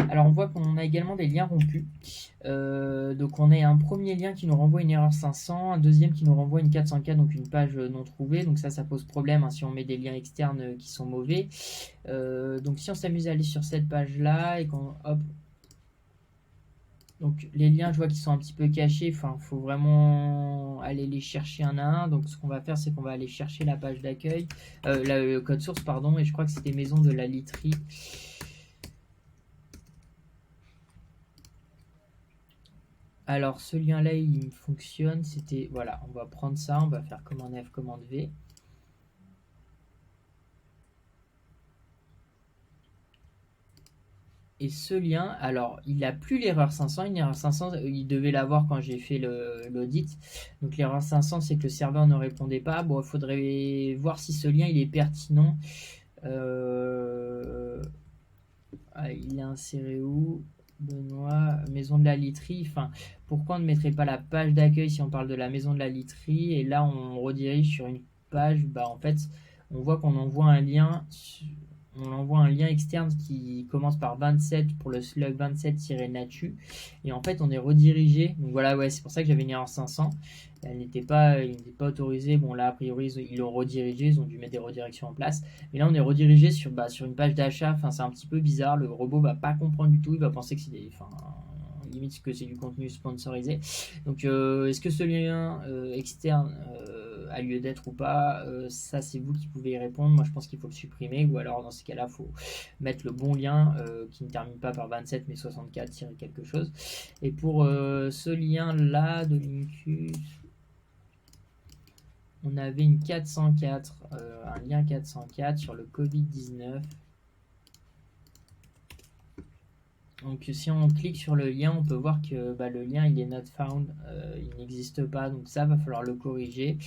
Alors on voit qu'on a également des liens rompus. Donc on a un premier lien qui nous renvoie une erreur 500, un deuxième qui nous renvoie une 404, donc une page non trouvée. Donc ça pose problème hein, si on met des liens externes qui sont mauvais. Donc si on s'amuse à aller sur cette page-là et qu'on hop, donc les liens, je vois qu'ils sont un petit peu cachés. Enfin, faut vraiment aller les chercher un à un. Donc ce qu'on va faire, c'est qu'on va aller chercher la page d'accueil, le code source, pardon. Et je crois que c'était Maison de la Literie. Alors ce lien-là, il fonctionne. C'était voilà, on va prendre ça, on va faire commande F, commande V. Et ce lien, alors il n'a plus l'erreur 500. Une erreur 500, il devait l'avoir quand j'ai fait l'audit. Donc l'erreur 500, c'est que le serveur ne répondait pas. Bon, il faudrait voir si ce lien il est pertinent. Il est inséré où? Benoît, maison de la literie. Enfin, pourquoi on ne mettrait pas la page d'accueil si on parle de la maison de la literie et là on redirige sur une page. Bah en fait, on voit qu'on envoie un lien. On envoie un lien externe qui commence par 27 pour le slug 27-natu et en fait on est redirigé. Donc voilà, ouais, c'est pour ça que j'avais une erreur 500. Il n'était pas autorisé. Bon là a priori ils l'ont redirigé, ils ont dû mettre des redirections en place. Mais là on est redirigé sur une page d'achat. Enfin c'est un petit peu bizarre. Le robot va pas comprendre du tout. Il va penser que c'est limite que c'est du contenu sponsorisé. Donc est-ce que ce lien externe a lieu d'être ou pas? Ça c'est vous qui pouvez y répondre. Moi je pense qu'il faut le supprimer ou alors dans ce cas-là il faut mettre le bon lien qui ne termine pas par 27 mais 64 quelque chose. Et pour ce lien là de Lincus, on avait une 404, un lien 404 sur le Covid-19. Donc si on clique sur le lien, on peut voir que le lien il est not found, il n'existe pas, donc ça va falloir le corriger.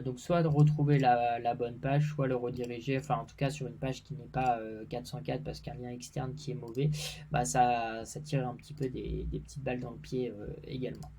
Donc soit de retrouver la bonne page, soit le rediriger, enfin en tout cas sur une page qui n'est pas 404 parce qu'un lien externe qui est mauvais, ça tire un petit peu des petites balles dans le pied également.